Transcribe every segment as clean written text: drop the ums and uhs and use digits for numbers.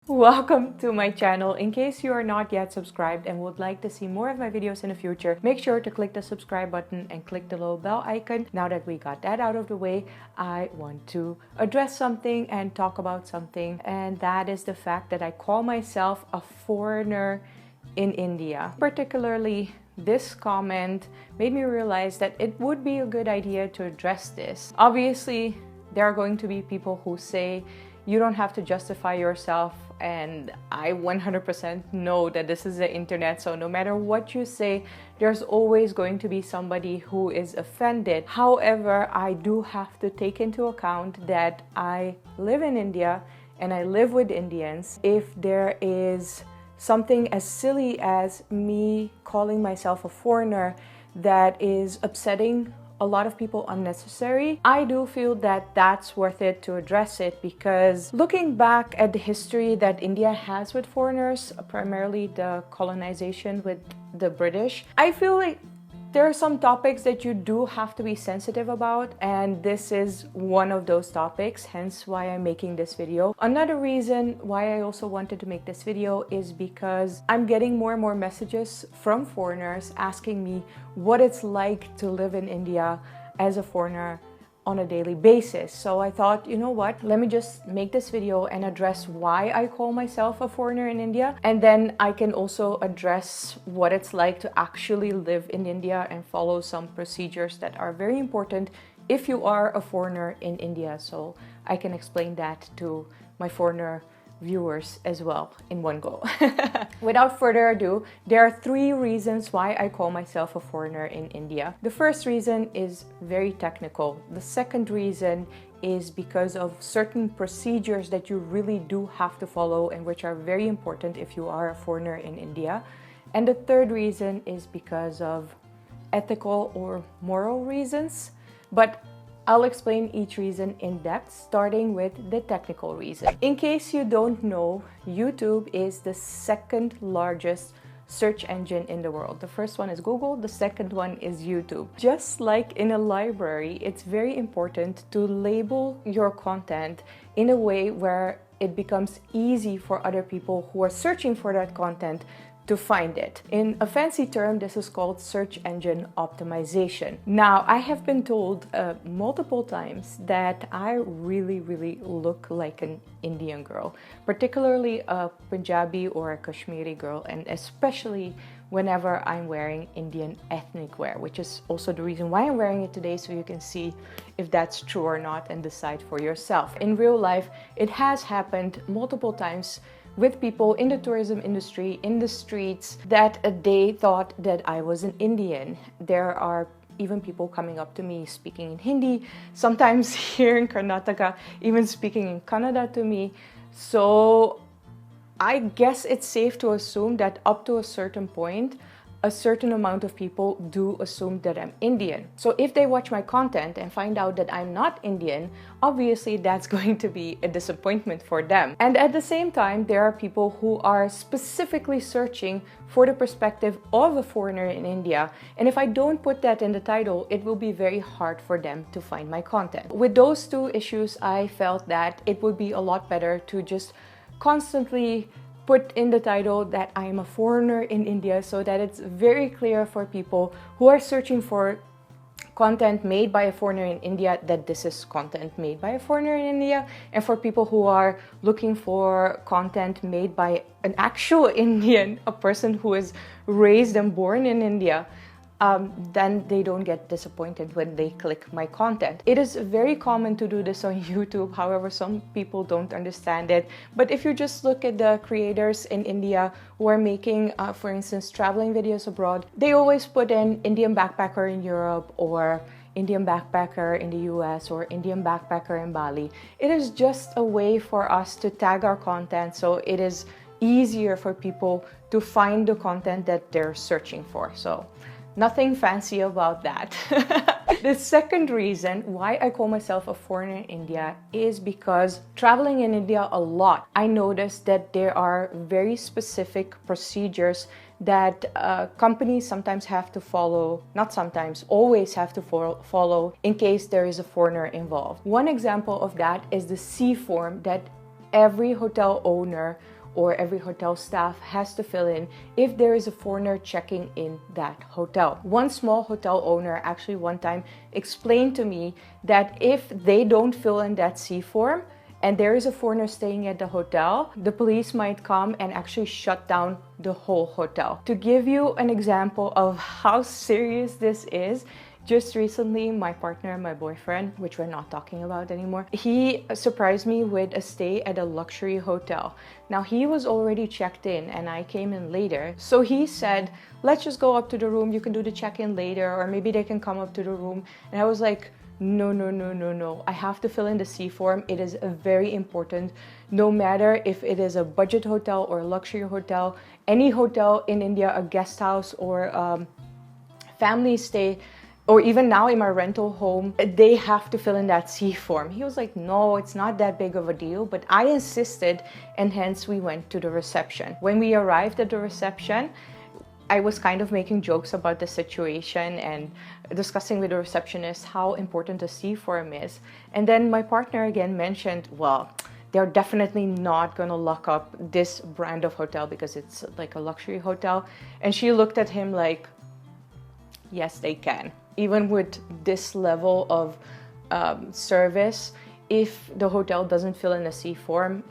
Welcome to my channel. In case you are not yet subscribed and would like to see more of my videos in the future, make sure to click the subscribe button and click the little bell icon. Now that we got that out of the way, I want to address something and talk about something, and that is the fact that I call myself a foreigner in India. Particularly, this comment made me realize that it would be a good idea to address this. Obviously, there are going to be people who say you don't have to justify yourself, and I 100% know that this is the internet, so no matter what you say, there's always going to be somebody who is offended. However, I do have to take into account that I live in India and I live with Indians. If there is something as silly as me calling myself a foreigner that is upsetting a lot of people unnecessary, I do feel that that's worth it to address it, because looking back at the history that India has with foreigners, primarily the colonization with the British, I feel like there are some topics that you do have to be sensitive about, and this is one of those topics, hence why I'm making this video. Another reason why I also wanted to make this video is because I'm getting more and more messages from foreigners asking me what it's like to live in India as a foreigner on a daily basis. So I thought, you know what, let me just make this video and address why I call myself a foreigner in India, and then I can also address what it's like to actually live in India and follow some procedures that are very important if you are a foreigner in India. So I can explain that to my foreigner viewers as well in one go. Without further ado, there are 3 reasons why I call myself a foreigner in India. The first reason is very technical. The second reason is because of certain procedures that you really do have to follow and which are very important if you are a foreigner in India. And the third reason is because of ethical or moral reasons. But I'll explain each reason in depth, starting with the technical reason. In case you don't know, YouTube is the second largest search engine in the world. The first one is Google, the second one is YouTube. Just like in a library, it's very important to label your content in a way where it becomes easy for other people who are searching for that content to find it. In a fancy term, this is called search engine optimization. Now, I have been told multiple times that I really look like an Indian girl, particularly a Punjabi or a Kashmiri girl, and especially whenever I'm wearing Indian ethnic wear, which is also the reason why I'm wearing it today, so you can see if that's true or not and decide for yourself. In real life, it has happened multiple times with people in the tourism industry, in the streets, that they thought that I was an Indian. There are even people coming up to me speaking in Hindi, sometimes here in Karnataka, even speaking in Kannada to me. So I guess it's safe to assume that up to a certain point, a certain amount of people do assume that I'm Indian. So if they watch my content and find out that I'm not Indian, obviously that's going to be a disappointment for them. And at the same time, there are people who are specifically searching for the perspective of a foreigner in India. And if I don't put that in the title, it will be very hard for them to find my content. With those 2 issues, I felt that it would be a lot better to just constantly put in the title that I am a foreigner in India, so that it's very clear for people who are searching for content made by a foreigner in India that this is content made by a foreigner in India, and for people who are looking for content made by an actual Indian, a person who is raised and born in India, then they don't get disappointed when they click my content. It is very common to do this on YouTube, however, some people don't understand it. But if you just look at the creators in India who are making, for instance, traveling videos abroad, they always put in Indian backpacker in Europe, or Indian backpacker in the US, or Indian backpacker in Bali. It is just a way for us to tag our content, so it is easier for people to find the content that they're searching for. So nothing fancy about that. The second reason why I call myself a foreigner in India is because traveling in India a lot, I noticed that there are very specific procedures that companies sometimes have to follow, not sometimes, always have to follow in case there is a foreigner involved. One example of that is the C form that every hotel owner or every hotel staff has to fill in if there is a foreigner checking in that hotel. One small hotel owner actually one time explained to me that if they don't fill in that C form and there is a foreigner staying at the hotel, the police might come and actually shut down the whole hotel. To give you an example of how serious this is, just recently, my partner, my boyfriend, which we're not talking about anymore, he surprised me with a stay at a luxury hotel. Now, he was already checked in and I came in later. So he said, let's just go up to the room. You can do the check-in later, or maybe they can come up to the room. And I was like, no. I have to fill in the C form. It is very important. No matter if it is a budget hotel or a luxury hotel, any hotel in India, a guest house or family stay, or even now in my rental home, they have to fill in that C form. He was like, no, it's not that big of a deal. But I insisted, and hence we went to the reception. When we arrived at the reception, I was kind of making jokes about the situation and discussing with the receptionist how important the C form is. And then my partner again mentioned, well, they're definitely not gonna lock up this brand of hotel because it's like a luxury hotel. And she looked at him like, yes, they can. Even with this level of service, if the hotel doesn't fill in a C form,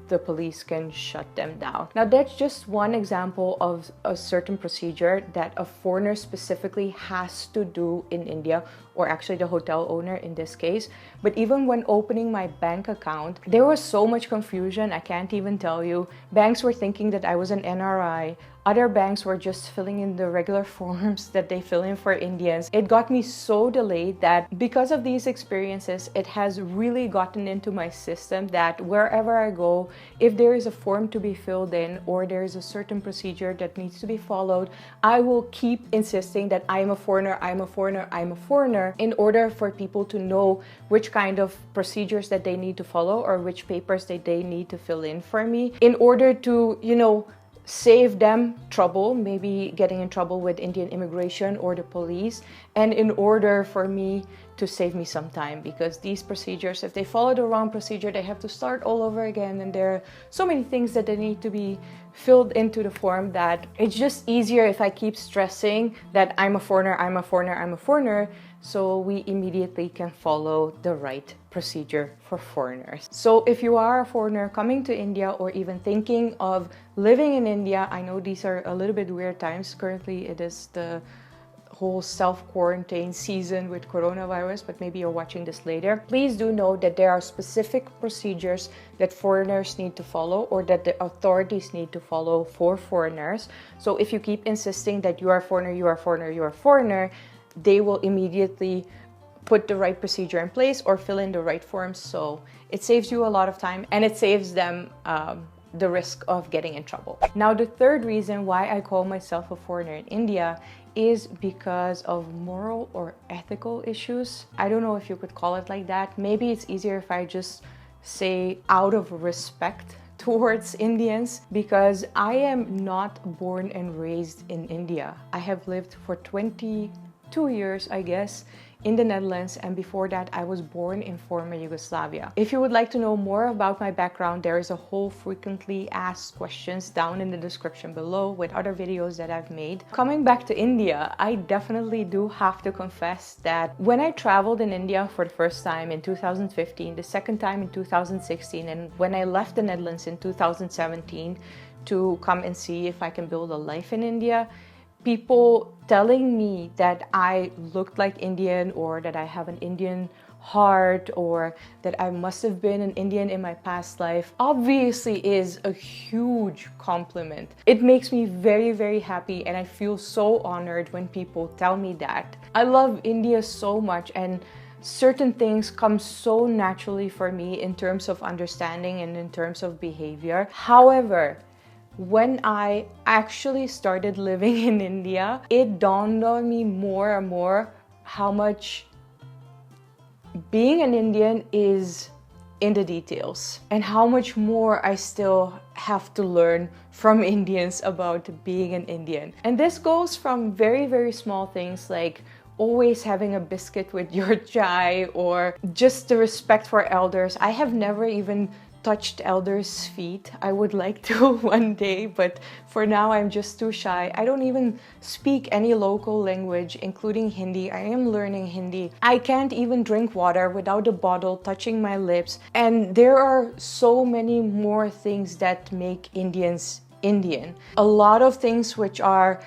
the police can shut them down. Now, that's just one example of a certain procedure that a foreigner specifically has to do in India, or actually the hotel owner in this case. But even when opening my bank account, there was so much confusion, I can't even tell you. Banks were thinking that I was an NRI. Other banks were just filling in the regular forms that they fill in for Indians. It got me so delayed that because of these experiences, it has really gotten into my system that wherever I go, if there is a form to be filled in or there is a certain procedure that needs to be followed, I will keep insisting that I'm a foreigner, I'm a foreigner, I'm a foreigner, in order for people to know which kind of procedures that they need to follow or which papers that they need to fill in for me, in order to, save them trouble, maybe getting in trouble with Indian immigration or the police, and in order for me to save me some time, because these procedures, if they follow the wrong procedure, they have to start all over again, and there are so many things that they need to be filled into the form that it's just easier if I keep stressing that I'm a foreigner, I'm a foreigner, I'm a foreigner, so we immediately can follow the right procedure for foreigners. So if you are a foreigner coming to India or even thinking of living in India, I know these are a little bit weird times. Currently, it is the whole self-quarantine season with coronavirus, but maybe you're watching this later. Please do know that there are specific procedures that foreigners need to follow or that the authorities need to follow for foreigners. So if you keep insisting that you are a foreigner, you are a foreigner, you are a foreigner, they will immediately put the right procedure in place or fill in the right forms. So it saves you a lot of time and it saves them the risk of getting in trouble. Now, the third reason why I call myself a foreigner in India is because of moral or ethical issues. I don't know if you could call it like that. Maybe it's easier if I just say out of respect towards Indians, because I am not born and raised in India. I have lived for 22 years, I guess, in the Netherlands, and before that I was born in former Yugoslavia. If you would like to know more about my background, there is a whole frequently asked questions down in the description below with other videos that I've made. Coming back to India, I definitely do have to confess that when I traveled in India for the first time in 2015, the second time in 2016, and when I left the Netherlands in 2017 to come and see if I can build a life in India, people telling me that I looked like Indian, or that I have an Indian heart, or that I must have been an Indian in my past life, obviously is a huge compliment. It makes me very, very happy, and I feel so honored when people tell me that. I love India so much, and certain things come so naturally for me in terms of understanding and in terms of behavior. However, when I actually started living in India, it dawned on me more and more how much being an Indian is in the details, and how much more I still have to learn from Indians about being an Indian. And this goes from very, very small things like always having a biscuit with your chai, or just the respect for elders. I have never even touched elders' feet. I would like to one day, but for now I'm just too shy. I don't even speak any local language, including Hindi. I am learning Hindi. I can't even drink water without a bottle touching my lips. And there are so many more things that make Indians Indian. A lot of things which are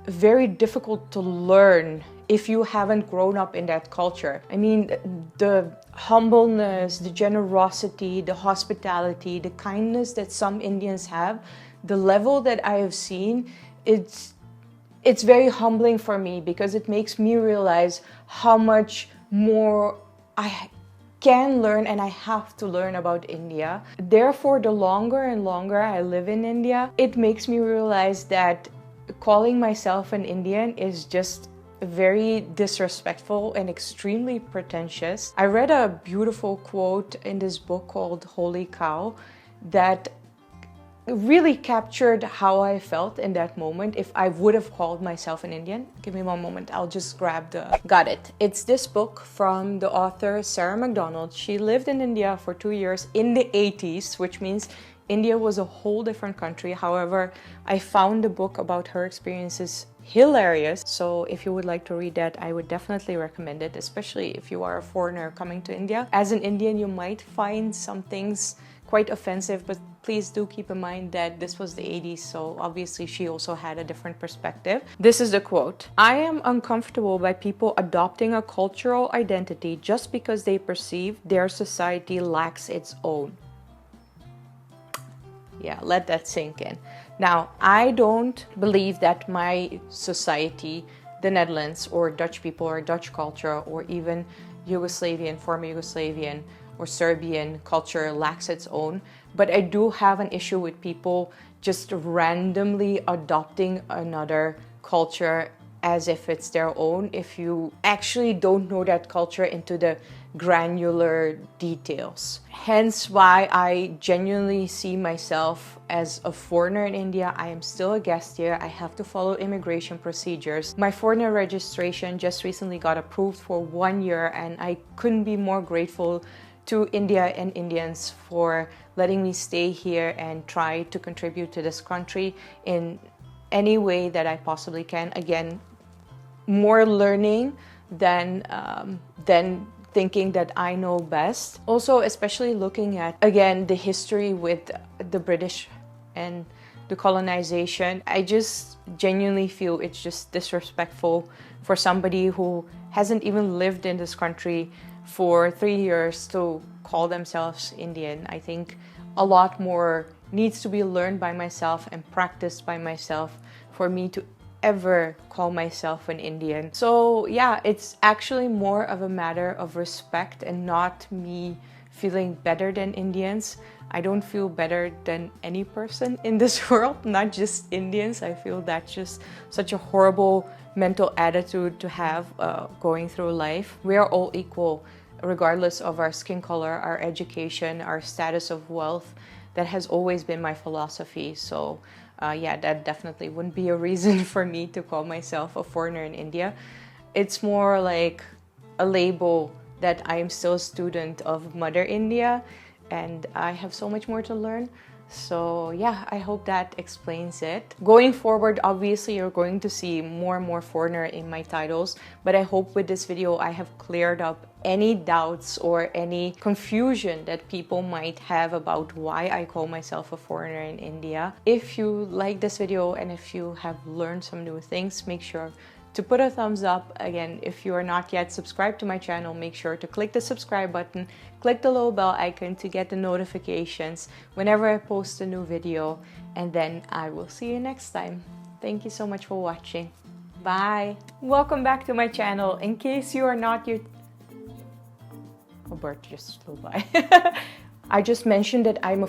very difficult to learn if you haven't grown up in that culture. I mean, the humbleness, the generosity, the hospitality, the kindness that some Indians have, the level that I have seen, it's very humbling for me, because it makes me realize how much more I can learn and I have to learn about India. Therefore, the longer and longer I live in India, it makes me realize that calling myself an Indian is just very disrespectful and extremely pretentious. I read a beautiful quote in this book called Holy Cow that really captured how I felt in that moment if I would have called myself an Indian. Give me one moment, I'll just grab Got it. It's this book from the author Sarah McDonald. She lived in India for 2 years in the 80s, which means India was a whole different country. However, I found the book about her experiences hilarious. So if you would like to read that, I would definitely recommend it, especially if you are a foreigner coming to India. As an Indian, you might find some things quite offensive, but please do keep in mind that this was the 80s, so obviously she also had a different perspective. This is the quote. "I am uncomfortable by people adopting a cultural identity just because they perceive their society lacks its own." Yeah, let that sink in. Now, I don't believe that my society, the Netherlands, or Dutch people, or Dutch culture, or even Yugoslavian, former Yugoslavian, or Serbian culture lacks its own. But I do have an issue with people just randomly adopting another culture as if it's their own, if you actually don't know that culture into the granular details. Hence why I genuinely see myself as a foreigner in India. I am still a guest here. I have to follow immigration procedures. My foreigner registration just recently got approved for 1 year, and I couldn't be more grateful to India and Indians for letting me stay here and try to contribute to this country in any way that I possibly can. Again, more learning than thinking that I know best. Also, especially looking at, again, the history with the British and the colonization. I just genuinely feel it's just disrespectful for somebody who hasn't even lived in this country for 3 years to call themselves Indian. I think a lot more needs to be learned by myself and practiced by myself for me to ever call myself an Indian. So yeah, it's actually more of a matter of respect and not me feeling better than Indians. I don't feel better than any person in this world, not just Indians. I feel that's just such a horrible mental attitude to have going through life. We are all equal, regardless of our skin color, our education, our status of wealth. That has always been my philosophy. So yeah, that definitely wouldn't be a reason for me to call myself a foreigner in India. It's more like a label that I am still a student of Mother India and I have so much more to learn. So yeah, I hope that explains it. Going forward, obviously you're going to see more and more foreigner in my titles, but I hope with this video I have cleared up any doubts or any confusion that people might have about why I call myself a foreigner in India. If you like this video and if you have learned some new things, make sure to put a thumbs up. Again, if you are not yet subscribed to my channel, make sure to click the subscribe button, click the little bell icon to get the notifications whenever I post a new video, and then I will see you next time. Thank you so much for watching. Bye! Welcome back to my channel. In case you are not yet... A bird just flew by. I just mentioned that I'm a